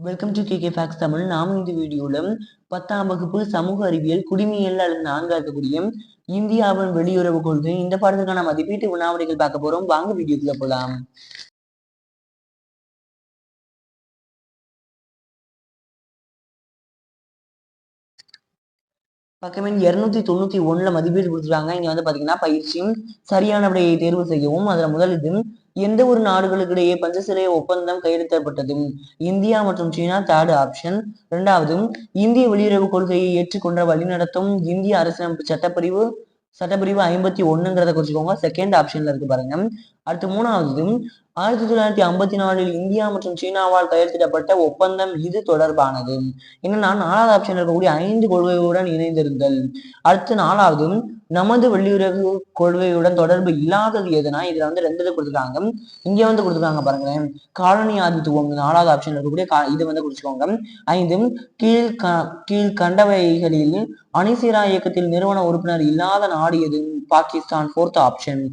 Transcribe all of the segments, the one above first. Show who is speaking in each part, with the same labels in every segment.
Speaker 1: Welcome to KK facts Tamil. நாம் இந்த வீடியோவில் 10ஆம் வகுப்பு சமூக அறிவியல் குடிமையியல் அல்லது 4 இருக்கக்கூடிய இந்தியாவின் வெளியுறவு கொள்கை இந்த பாடத்துக்கான மதிப்பீட்டு வினாவிடைகள் பார்க்க போறோம். வாங்க வீடியோக்குள்ள போலாம். பக்கம் எண் 291 மதிப்பீடு கொடுத்துருக்காங்க. இங்க வந்து பாத்தீங்கன்னா பயிற்சியும் சரியான விடையை தேர்வு செய்யவும். அதுல முதல் இது எந்த ஒரு நாடுகளுக்கிடையே பஞ்சசிலை ஒப்பந்தம் கையெழுத்திடப்பட்டது? இந்தியா மற்றும் சீனா தேர்ட் ஆப்ஷன். இரண்டாவது, இந்திய வெளியுறவு கொள்கையை ஏற்றுக்கொண்ட வழிநடத்தும் இந்திய அரசியலமைப்பு சட்டப்பிரிவு 51ங்கிறத குறிச்சுக்கோங்க. செகண்ட் ஆப்ஷன்ல இருக்கு பாருங்க. அடுத்து மூணாவது, 1954 இந்தியா மற்றும் சீனாவால் கையெழுத்திடப்பட்ட ஒப்பந்தம் இது தொடர்பானது. என்னன்னா 4வது ஆப்ஷன்ல இருக்கக்கூடிய 5 கொள்கைகளுடன் இணைந்திருந்தல். அடுத்து 4வது, நமது வெளியுறவு கொள்கையுடன் தொடர்பு இல்லாதது எதுனா இதுல வந்து 2 கொடுத்துருக்காங்க. இங்க வந்து கொடுத்துருக்காங்க பாருங்களேன், காலனி ஆதித்துவம் 4வது ஆப்ஷன்ல இருக்கக்கூடிய இது வந்து குறிச்சுக்கோங்க. 5, கீழ்கண்டவைகளில் அணிசேரா இயக்கத்தில் நிறுவன உறுப்பினர் இல்லாத நாடு எது? Pakistan 4th option.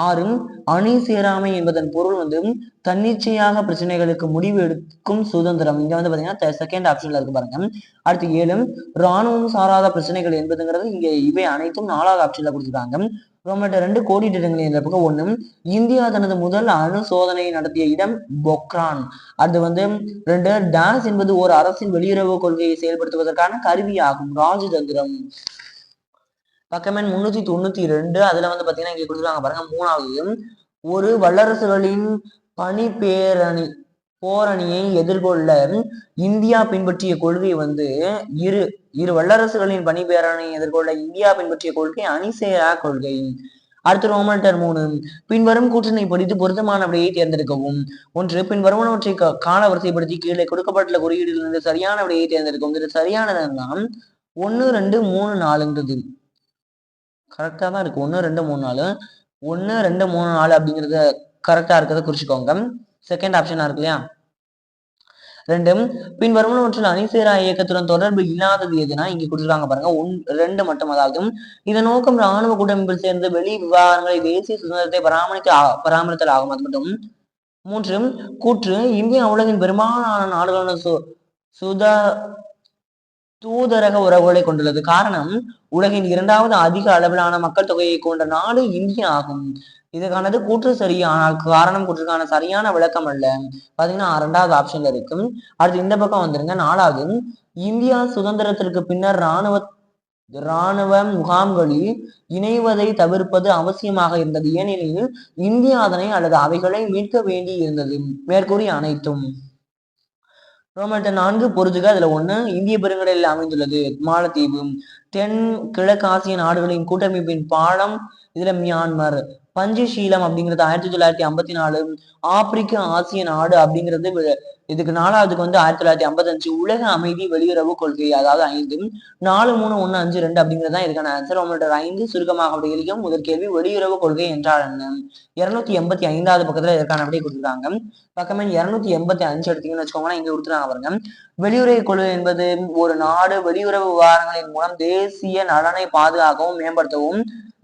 Speaker 1: 6, அணி சேராமை என்பதன் பொருள் வந்து தன்னிச்சையாக பிரச்சனைகளுக்கு முடிவு எடுக்கும் சுதந்திரம். இங்க வந்து பாத்தீங்கன்னா செகண்ட் ஆப்ஷன்ல இருக்கு பாருங்க. அடுத்து 7, இராணுவம் சாராத பிரச்சனைகள் என்பதுங்கிறது இங்க இவை அனைத்தும் 4வது ஆப்ஷன்ல கொடுத்துருக்காங்க. ரோமேட்டர் 2 கோடிட்டிடங்கள் என்ற பக்கம் 1, இந்தியா தனது முதல் அணு சோதனையை நடத்திய இடம் பொக்ரான். அது வந்து 2, டாஸ் என்பது ஒரு அரசின் வெளியுறவு கொள்கையை செயல்படுத்துவதற்கான கருவியாகும். ராஜதந்திரம். பக்கம் எண் 392. அதுல வந்து பாத்தீங்கன்னா இங்க கொடுத்துருக்காங்க பாருங்க. மூணாவது, ஒரு வல்லரசுகளின் போரணியை எதிர்கொள்ள இந்தியா பின்பற்றிய கொள்கை வந்து இரு வல்லரசுகளின் பணிபேரணியை எதிர்கொள்ள இந்தியா பின்பற்றிய கொள்கை அணிசேரா கொள்கை. அடுத்து ரோமேட்டர் 3, பின்வரும் கூற்றினை படித்து பொருத்தமான விடையை தேர்ந்தெடுக்கவும். 1, பின்வருவனவற்றை கால வரிசைப்படுத்தி கீழே கொடுக்கப்பட்டுள்ள குறியீடுகளிலிருந்து சரியான விடையை தேர்ந்தெடுக்கவும். இது சரியானதுன்னா 1, 2, 3, 4ங்கிறது கரெக்டா தான் இருக்கு. 1, 2, 3, 4 1, 2, 3, 4 அப்படிங்கறத கரெக்டா இருக்கிறத குறிச்சுக்கோங்க. செகண்ட் ஆப்ஷனா இருக்கு இல்லையா. 2, பின்வருவனவற்றில் அணிசேரா இயக்கத்துடன் தொடர்பு இல்லாதது எதுனா இங்க கொடுத்துருக்காங்க பாருங்க. 2 மட்டும். அதாவது இதன் நோக்கம் இராணுவ கூட்டமைப்பில் சேர்ந்து வெளி விவகாரங்களை தேசிய சுதந்திரத்தை பராமரித்தல் ஆகும். அது மட்டும். 3, கூற்று இந்தியா உலகின் பெரும்பாலான நாடுகளுடன் தூதரக உறவுகளை கொண்டுள்ளது. காரணம் உலகின் 2வது அதிக அளவிலான மக்கள் தொகையை கொண்ட நாடு இந்தியா ஆகும். இதுக்கானது கூற்று சரி, ஆனால் காரணம் கூற்றுக்கான சரியான விளக்கம் அல்ல. பாத்தீங்கன்னா 2வது ஆப்ஷன்ல இருக்கு. அடுத்து இந்த பக்கம் வந்துருங்க. 4வது, இந்தியா சுதந்திரத்திற்கு பின்னர் இராணுவ முகாம்களில் இணைவதை தவிர்ப்பது அவசியமாக இருந்தது. ஏனெனில் இந்தியா அதனை அல்லது அவைகளை மீட்க வேண்டி இருந்தது. மேற்கூறிய அனைத்தும். ரோமேட்டர் 4 பொறுத்துக. அதுல 1, இந்திய பெருங்கடலில் அமைந்துள்ளது மாலத்தீவு. தென் கிழக்காசிய நாடுகளின் கூட்டமைப்பின் பாலம் இதுல மியான்மர். பஞ்சசீலம் அப்படிங்கிறது 1954. ஆப்பிரிக்க ஆசிய நாடு அப்படிங்கிறது இதுக்கு 4வதுக்கு வந்து 1955. உலக அமைதி வெளியுறவு கொள்கை, அதாவது 5. 4, 3, 1, 5, 2 அப்படிங்கிறது தான் இதுக்கான ஆன்சர். ரோமேட்டர் 5 சுருக்கமாக விடையளிக்கும். முதல் கேள்வி, வெளியுறவு கொள்கை என்றால் என்ன? 285வது பக்கத்துல இதற்கான விடை கொடுத்துருக்காங்க. பக்கமே 285 எடுத்தீங்கன்னு வச்சுக்கோங்கன்னா இங்க கொடுத்துருக்காங்க பாருங்க. வெளியுறவு கொள்கை என்பது ஒரு நாடு வெளியுறவு விவகாரங்களின் மூலம் தேசிய நலனை பாதுகாக்கவும் மேம்படுத்தவும்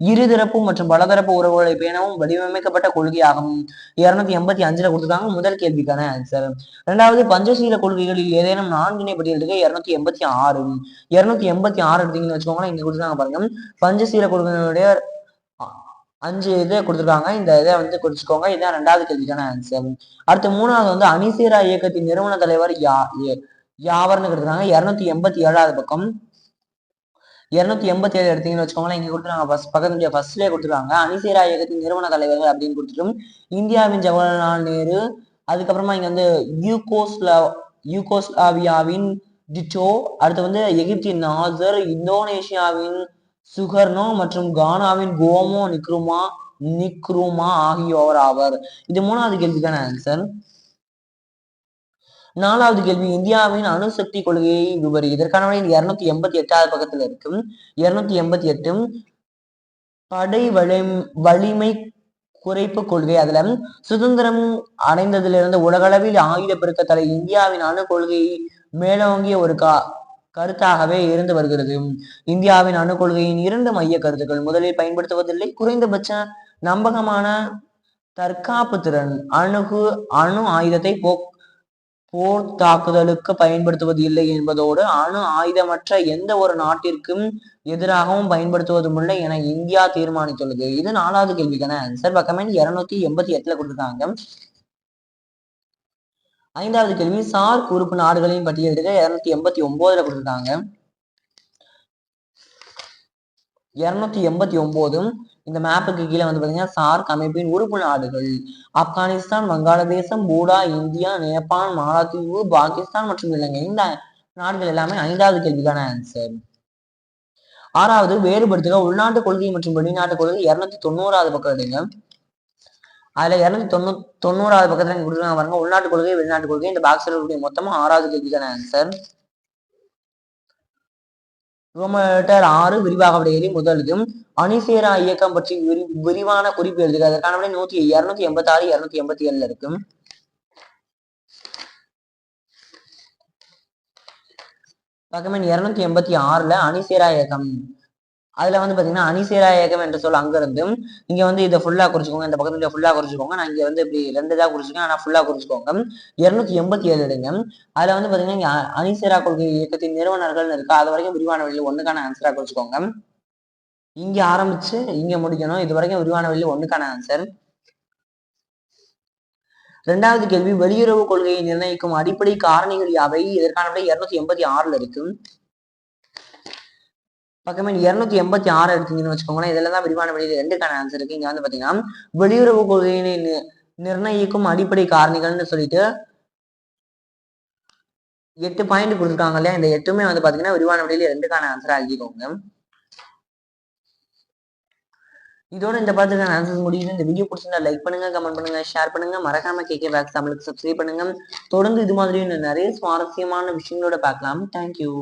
Speaker 1: இருதரப்பு மற்றும் பலதரப்பு உறவுகளை பேணவும் வடிவமைக்கப்பட்ட கொள்கையாகும். 285ல கொடுத்துருக்காங்க முதல் கேள்விக்கான ஆன்சர். 2வது, பஞ்சசீல கொள்கைகளில் ஏதேனும் 4 பட்டியலிடுக. 286. 286 எடுத்தீங்கன்னு வச்சுக்கோங்களேன் இங்க கொடுத்துருக்காங்க பாருங்க. பஞ்சசீல கொள்கைகளுடைய 5 இதை கொடுத்துருக்காங்க. இந்த இதை வந்து குறிச்சுக்கோங்க. இதுதான் 2வது கேள்விக்கான ஆன்சர். அடுத்து 3வது வந்து அணிசேரா இயக்கத்தின் நிறுவன தலைவர் யாவர்னு கொடுத்துருக்காங்க. 287வது பக்கம். 287 எடுத்தீங்கன்னு வச்சுக்கோங்களேன் இங்க கொடுத்துருக்காங்க. பக்கத்துல ஃபர்ஸ்ட்லேயே கொடுத்துருக்காங்க. அணிசேரா இயக்கத்தின் நிறுவன தலைவர்கள் அப்படின்னு கொடுத்துட்டும் இந்தியாவின் ஜவஹர்லால் நேரு. அதுக்கப்புறமா இங்க வந்து யூகோஸ்லாவியாவின் டிட்டோ. அடுத்து வந்து எகிப்தின் நாசர், இந்தோனேஷியாவின் சுகர்னோ மற்றும் கானாவின் கோமோ நிக்ருமா ஆகியோர் ஆவர். இது 3வது கேள்விக்கான ஆன்சர். 4வது கேள்வி, இந்தியாவின் அணுசக்தி கொள்கையை விவரி. இதற்கான 288வது பக்கத்துல இருக்கு. 288, படை வலிமை குறைப்பு கொள்கை. அதுல சுதந்திரம் அடைந்ததிலிருந்து உலகளவில் ஆயுத பெருக்கத்தலை இந்தியாவின் அணு கொள்கை மேலோங்கிய ஒரு கருத்தாகவே இருந்து வருகிறது. இந்தியாவின் அணு கொள்கையின் 2 மைய கருத்துக்கள். முதலில் பயன்படுத்துவதில்லை, குறைந்தபட்ச நம்பகமான தற்காப்பு திறன், அணு ஆயுதத்தை போர் தாக்குதலுக்கு பயன்படுத்துவது இல்லை என்பதோடு அணு ஆயுதமற்ற எந்த ஒரு நாட்டிற்கும் எதிராகவும் பயன்படுத்துவதும் இல்லை என இந்தியா தீர்மானித்துள்ளது. இது 4வது கேள்விக்கான ஆன்சர். பக்கமே 288 கொடுத்துருக்காங்க. 5வது கேள்வி சார்க் உறுப்பு நாடுகளின் பட்டியலிடுக. 289 கொடுத்துருக்காங்க. 289 இந்த மேப்புக்கு கீழே வந்து பாத்தீங்கன்னா சார்க் அமைப்பின் உறுப்பு நாடுகள் ஆப்கானிஸ்தான், வங்காளதேசம், பூடா, இந்தியா, நேபாள், மாலத்தீவு, பாகிஸ்தான் மற்றும் இலங்கை. இந்த நாடுகள் எல்லாமே 5வது கேள்விக்கான ஆன்சர். 6வது வேறுபடுத்துக. உள்நாட்டு கொள்கை மற்றும் வெளிநாட்டு கொள்கை. 290வது பக்கம் எடுங்க. அதுல 290வது பக்கத்துல கொடுத்துருக்காங்க பாருங்க, உள்நாட்டு கொள்கை வெளிநாட்டு கொள்கை. இந்த பாக்ஸ்ல இருக்கக்கூடிய மொத்தமா 6வது கேள்விக்கான ஆன்சர். ரோமன் 6 விரிவாக விடையேறி முதலது அணிசேரா இயக்கம் பற்றி விரிவான குறிப்பு எழுதுக. அதற்கான விடை 286 287 இருக்கு. பக்கமே 286ல அணிசேரா இயக்கம். அதுல வந்து பாத்தீங்கன்னா அணிசேரா இயக்கம் என்ற சொல் அங்க இருந்து இங்க வந்து இதை ஃபுல்லா குறிச்சுக்கோங்க. இந்த பக்கத்துல ஃபுல்லா குறிச்சுக்கோங்க. நான் இங்க வந்து இப்படி 2 தான் குறிச்சிருக்கேன், ஆனா ஃபுல்லா குறிச்சுக்கோங்க. 287 எடுங்க. அதுல வந்து பாத்தீங்கன்னா இங்க அணிசேரா கொள்கை இயக்கத்தின் நிறுவனர்கள் இருக்கு. அது வரைக்கும் விரிவான வழியில் 1க்கான ஆன்சரா குறிச்சுக்கோங்க. இங்க ஆரம்பிச்சு இங்க முடிக்கணும். இது வரைக்கும் விரிவான வழியில் 1க்கான ஆன்சர். 2வது கேள்வி வெளியுறவு கொள்கையை நிர்ணயிக்கும் அடிப்படை காரணிகள் யாவை? இதற்கான விடை 286ல இருக்கு. பக்கமே 286 எடுத்தீங்கன்னு வச்சுக்கோங்களேன். இதுல தான் விரிவான வழியில் 2க்கான ஆன்சர் இருக்கு. இங்க வந்து பாத்தீங்கன்னா வெளியுறவு கொள்கையினை நிர்ணயிக்கும் அடிப்படை காரணிகள்னு சொல்லிட்டு 8 பாயிண்ட் கொடுத்துருக்காங்க இல்லையா? இந்த 8மே வந்து பாத்தீங்கன்னா விரிவான வழியில் 2க்கான ஆன்சரா எழுதிக்கோங்க. இதோட இந்த பாத்துக்கான ஆன்சர் முடியுது. இந்த வீடியோ பிடிச்சிருந்தா லைக் பண்ணுங்க, கமெண்ட் பண்ணுங்க, ஷேர் பண்ணுங்க. மறக்காம கேகே பேக்ஸ் தமிழுக்கு சப்ஸ்கிரைப் பண்ணுங்க. தொடர்ந்து இது மாதிரி நிறைய சுவாரஸ்யமான விஷயங்களோட பார்க்கலாம். தேங்க்யூ.